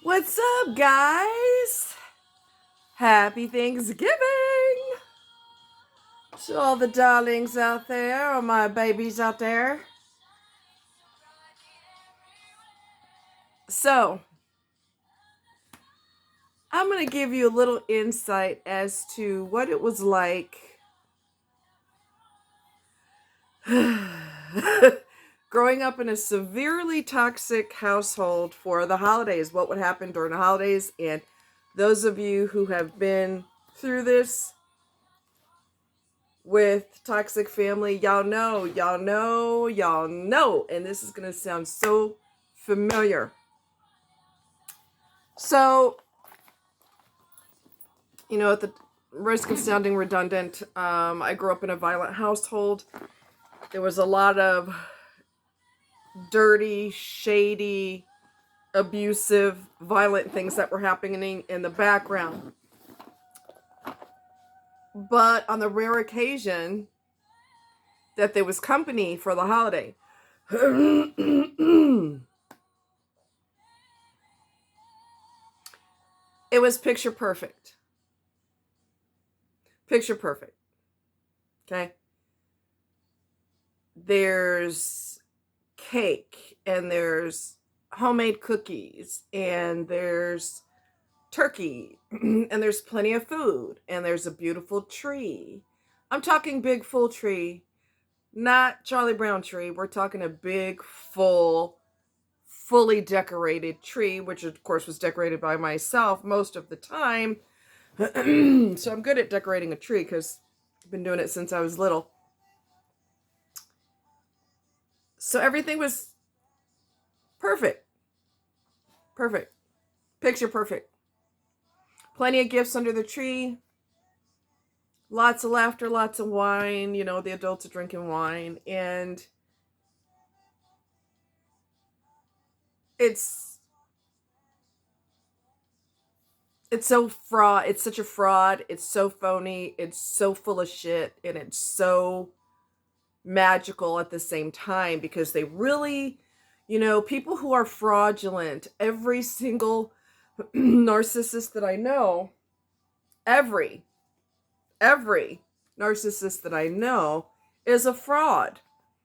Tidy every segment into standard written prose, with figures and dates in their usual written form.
What's up, guys? Happy Thanksgiving to all the darlings out there, or my babies out there. So, I'm going to give you a little insight as to what it was like growing up in a severely toxic household for the holidays. What would happen during the holidays? And those of you who have been through this with toxic family, y'all know. And this is going to sound so familiar. So, at the risk of sounding redundant, I grew up in a violent household. There was a lot of dirty, shady, abusive, violent things that were happening in the background. But on the rare occasion that there was company for the holiday, it was picture perfect. Picture perfect. Okay? There's cake, and there's homemade cookies, and there's turkey, and there's plenty of food, and there's a beautiful tree. I'm talking big, full tree, not Charlie Brown tree. We're talking a big, fully decorated tree, which of course was decorated by myself most of the time. So I'm good at decorating a tree because I've been doing it since I was little. So everything was perfect. Perfect. Picture perfect. Plenty of gifts under the tree. Lots of laughter, lots of wine. The adults are drinking wine. And it's so fraud. It's such a fraud. It's so phony. It's so full of shit. And it's so magical at the same time, because they really, people who are fraudulent, every single narcissist that I know, every narcissist that I know is a fraud.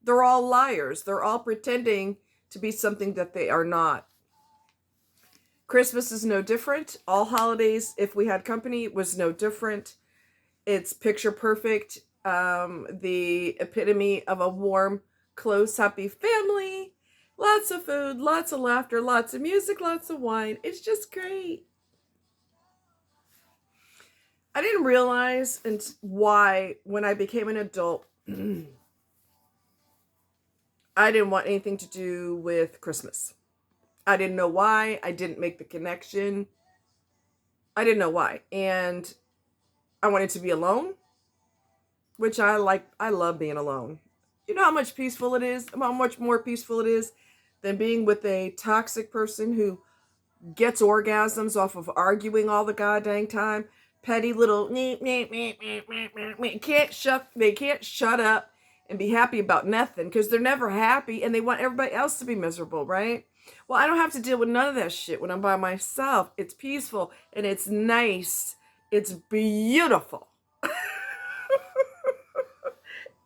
They're all liars. They're all pretending to be something that they are not. Christmas is no different. All holidays, if we had company, was no different. It's picture perfect. The epitome of a warm, close, happy family. Lots of food, lots of laughter, lots of music, lots of wine. It's just great. I didn't realize why, when I became an adult, I didn't want anything to do with Christmas. I didn't know why. I didn't make the connection. I didn't know why. And I wanted to be alone, which I like. I love being alone. You know how much peaceful it is? How much more peaceful it is than being with a toxic person who gets orgasms off of arguing all the goddamn time. Petty little they can't shut up and be happy about nothing, because they're never happy and they want everybody else to be miserable, right? Well, I don't have to deal with none of that shit when I'm by myself. It's peaceful and it's nice. It's beautiful.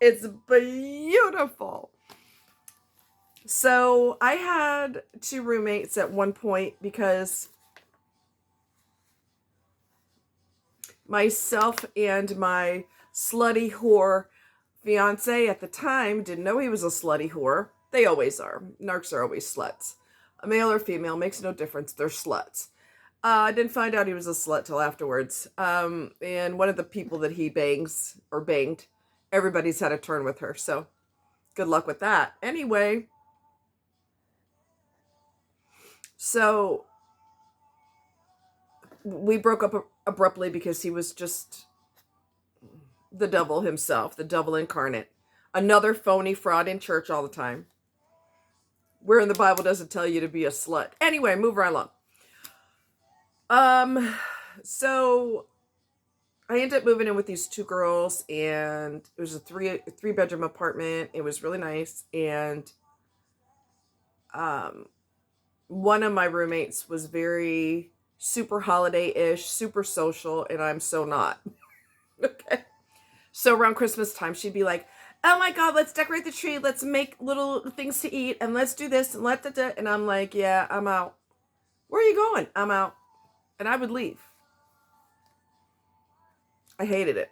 It's beautiful. So I had 2 roommates at one point, because myself and my slutty whore fiance at the time didn't know he was a slutty whore. They always are. Narcs are always sluts. A male or female makes no difference. They're sluts. I didn't find out he was a slut till afterwards. And one of the people that he bangs or banged, everybody's had a turn with her. So good luck with that. Anyway, so we broke up abruptly because he was just the devil himself, the devil incarnate. Another phony fraud in church all the time. Where in the Bible does it tell you to be a slut? Anyway, move right along. So I ended up moving in with these 2 girls, and it was a 3-bedroom apartment. It was really nice. And one of my roommates was very super holiday-ish, super social, and I'm so not. Okay. So around Christmas time, she'd be like, "Oh my God, let's decorate the tree. Let's make little things to eat, and let's do this and let that." And I'm like, "Yeah, I'm out." "Where are you going?" "I'm out." And I would leave. I hated it.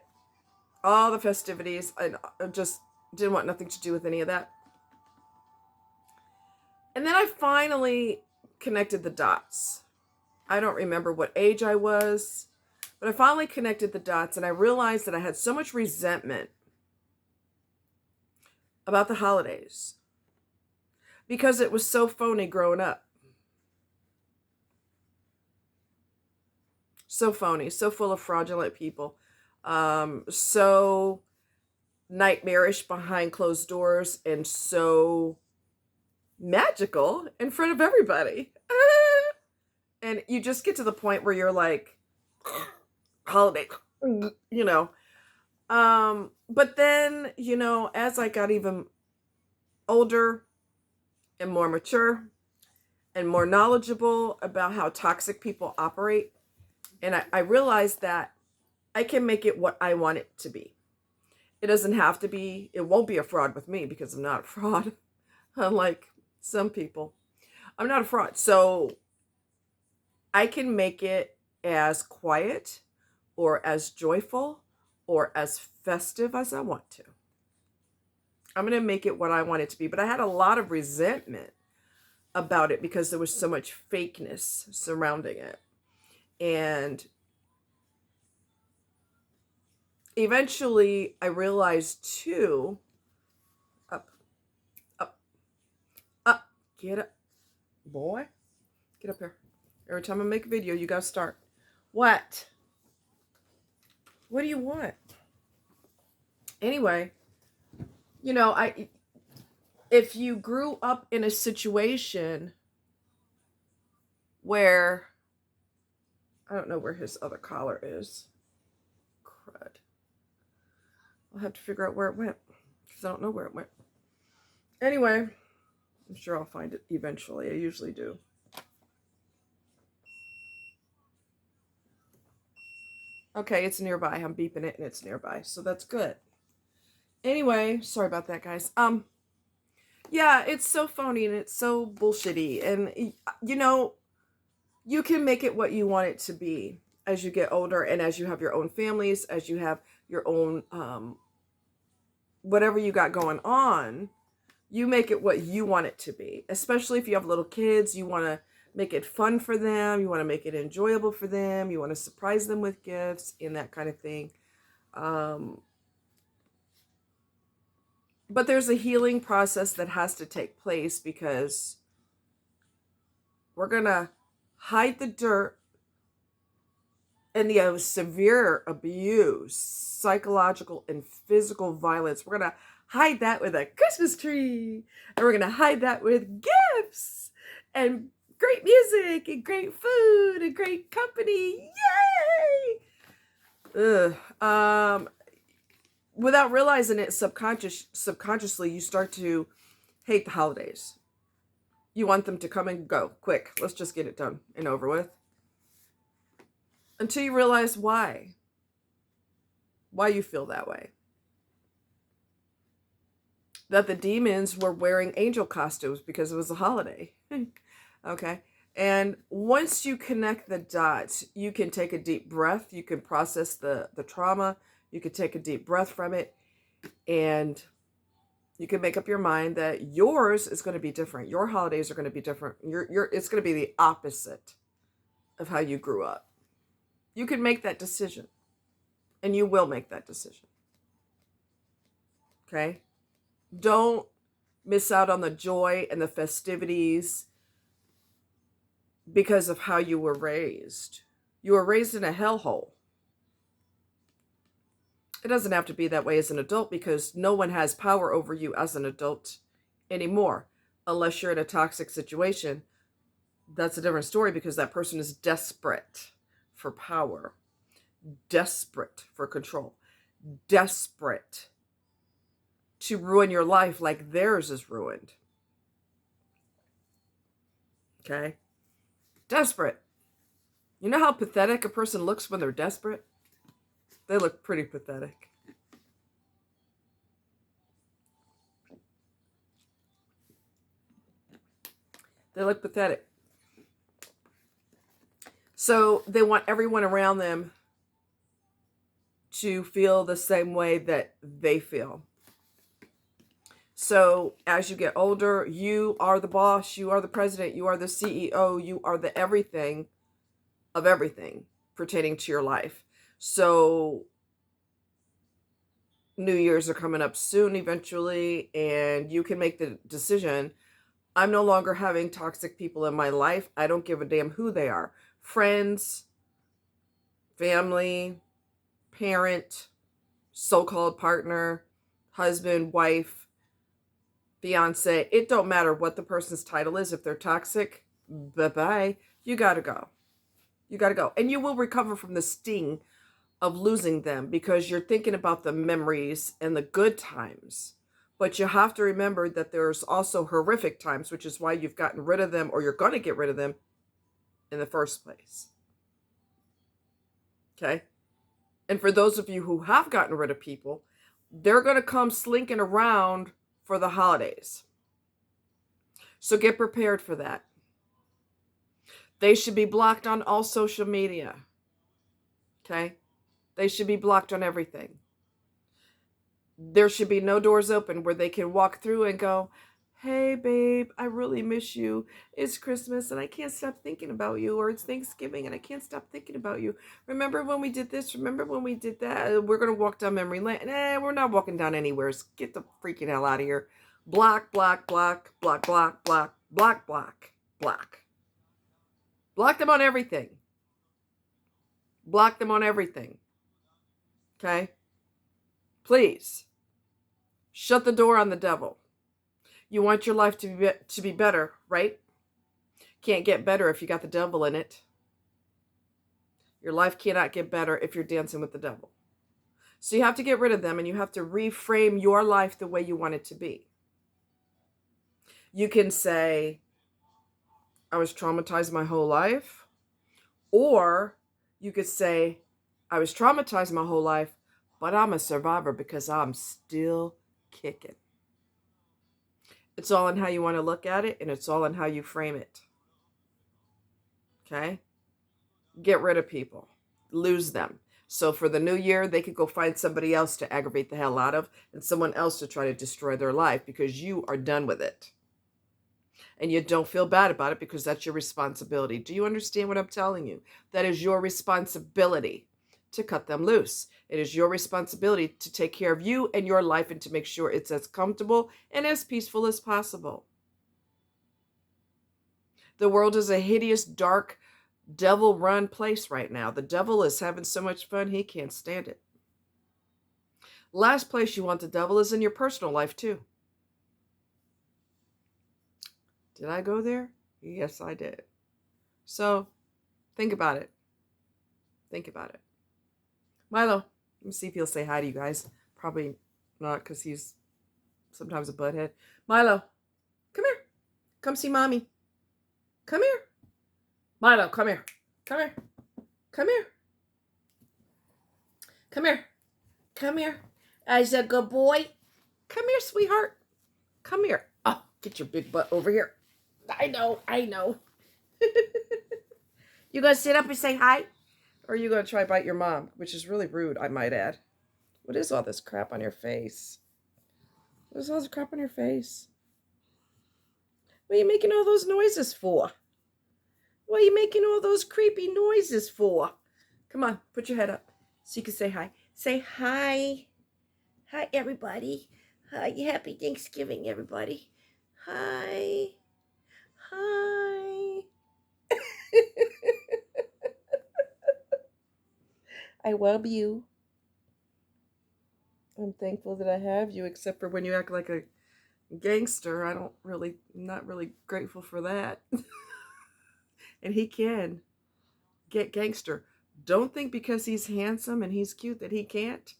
All the festivities. I just didn't want nothing to do with any of that. And then I finally connected the dots. I don't remember what age I was, but I finally connected the dots, and I realized that I had so much resentment about the holidays because it was so phony growing up. So phony, so full of fraudulent people, so nightmarish behind closed doors, and so magical in front of everybody. And you just get to the point where you're like, holiday, you know. But then, as I got even older and more mature and more knowledgeable about how toxic people operate, and I realized that I can make it what I want it to be. It doesn't have to be, it won't be a fraud with me because I'm not a fraud. Unlike some people, I'm not a fraud. So I can make it as quiet or as joyful or as festive as I want to. I'm going to make it what I want it to be. But I had a lot of resentment about it because there was so much fakeness surrounding it. And eventually I realized too, up, up, up, get up, boy, get up here. Every time I make a video, you got to start. What? What do you want? Anyway, if you grew up in a situation where, I don't know where his other collar is. Crud. I'll have to figure out where it went because I don't know where it went. Anyway, I'm sure I'll find it eventually. I usually do. Okay, it's nearby. I'm beeping it and it's nearby. So that's good. Anyway, sorry about that, guys. Yeah, it's so phony and it's so bullshitty. And, you can make it what you want it to be as you get older and as you have your own families, as you have your own, whatever you got going on, you make it what you want it to be. Especially if you have little kids, you want to make it fun for them. You want to make it enjoyable for them. You want to surprise them with gifts and that kind of thing. But there's a healing process that has to take place because we're going to hide the dirt and the severe abuse, psychological and physical violence. We're going to hide that with a Christmas tree. And we're going to hide that with gifts and great music and great food and great company. Yay! Without realizing it, subconsciously, you start to hate the holidays. You want them to come and go quick. Let's just get it done and over with. Until you realize why you feel that way. That the demons were wearing angel costumes because it was a holiday. Okay. And once you connect the dots, you can take a deep breath. You can process the trauma. You can take a deep breath from it. And you can make up your mind that yours is going to be different. Your holidays are going to be different. It's going to be the opposite of how you grew up. You can make that decision. And you will make that decision. Okay? Don't miss out on the joy and the festivities because of how you were raised. You were raised in a hellhole. It doesn't have to be that way as an adult because no one has power over you as an adult anymore. Unless you're in a toxic situation. That's a different story because that person is desperate for power. Desperate for control. Desperate to ruin your life like theirs is ruined. Okay? Desperate. You know how pathetic a person looks when they're desperate? They look pretty pathetic. They look pathetic. So they want everyone around them to feel the same way that they feel. So as you get older, you are the boss, you are the president, you are the CEO, you are the everything of everything pertaining to your life. So New Year's are coming up soon eventually, and you can make the decision. I'm no longer having toxic people in my life. I don't give a damn who they are. Friends, family, parent, so-called partner, husband, wife, fiance. It don't matter what the person's title is. If they're toxic, bye-bye. You got to go. You got to go. And you will recover from the sting of losing them because you're thinking about the memories and the good times. But you have to remember that there's also horrific times, which is why you've gotten rid of them or you're going to get rid of them in the first place. Okay? And for those of you who have gotten rid of people, they're going to come slinking around for the holidays. So get prepared for that. They should be blocked on all social media. Okay? They should be blocked on everything. There should be no doors open where they can walk through and go, hey, babe, I really miss you. It's Christmas and I can't stop thinking about you. Or it's Thanksgiving and I can't stop thinking about you. Remember when we did this? Remember when we did that? We're going to walk down memory lane. We're not walking down anywhere. Get the freaking hell out of here. Block, block, block, block, block, block, block, block, block. Block them on everything. Block them on everything. Okay? Please. Shut the door on the devil. You want your life to be better, right? Can't get better if you got the devil in it. Your life cannot get better if you're dancing with the devil. So you have to get rid of them and you have to reframe your life the way you want it to be. You can say, I was traumatized my whole life. Or you could say, I was traumatized my whole life, but I'm a survivor because I'm still kicking. It's all in how you want to look at it, and it's all in how you frame it. Okay? Get rid of people. Lose them. So for the new year, they could go find somebody else to aggravate the hell out of and someone else to try to destroy their life because you are done with it. And you don't feel bad about it because that's your responsibility. Do you understand what I'm telling you? That is your responsibility to cut them loose. It is your responsibility to take care of you and your life and to make sure it's as comfortable and as peaceful as possible. The world is a hideous, dark, devil-run place right now. The devil is having so much fun, he can't stand it. Last place you want the devil is in your personal life, too. Did I go there? Yes, I did. So, think about it. Think about it. Milo, let me see if he'll say hi to you guys. Probably not because he's sometimes a butthead. Milo, come here. Come see mommy. Come here. Milo, come here. Come here. Come here. Come here. Come here. As a good boy. Come here, sweetheart. Come here. Oh, get your big butt over here. I know. You gonna sit up and say hi? Or are you gonna try to bite your mom? Which is really rude, I might add. What is all this crap on your face? What is all this crap on your face? What are you making all those noises for? What are you making all those creepy noises for? Come on, put your head up so you can say hi. Say hi. Hi, everybody. Hi, happy Thanksgiving, everybody. Hi. Hi. I love you. I'm thankful that I have you, except for when you act like a gangster. I'm not really grateful for that. And he can get gangster. Don't think because he's handsome and he's cute that he can't.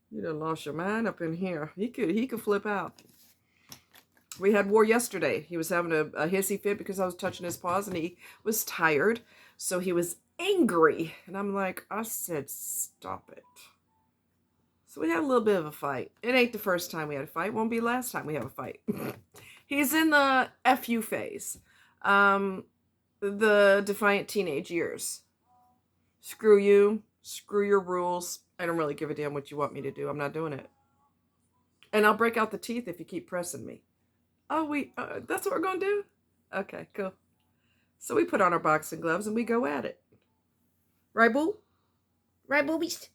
You done lost your mind up in here. He could flip out. We had war yesterday. He was having a hissy fit because I was touching his paws and he was tired. So he was angry. And I'm like, I said, stop it. So we had a little bit of a fight. It ain't the first time we had a fight. Won't be the last time we have a fight. He's in the FU phase. The defiant teenage years. Screw you. Screw your rules. I don't really give a damn what you want me to do. I'm not doing it. And I'll break out the teeth if you keep pressing me. Oh, that's what we're going to do? Okay, cool. So we put on our boxing gloves and we go at it. Right, boo? Right, boobies?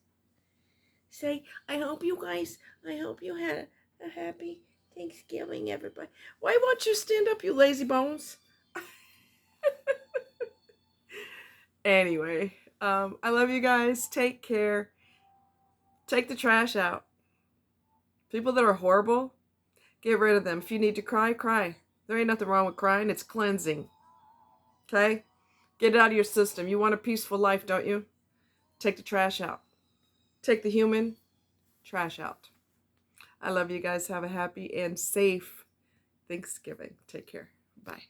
Say, I hope you had a happy Thanksgiving, everybody. Why won't you stand up, you lazy bones? Anyway, I love you guys. Take care. Take the trash out. People that are horrible, get rid of them. If you need to cry, cry. There ain't nothing wrong with crying. It's cleansing. Okay? Get it out of your system. You want a peaceful life, don't you? Take the trash out. Take the human trash out. I love you guys. Have a happy and safe Thanksgiving. Take care. Bye.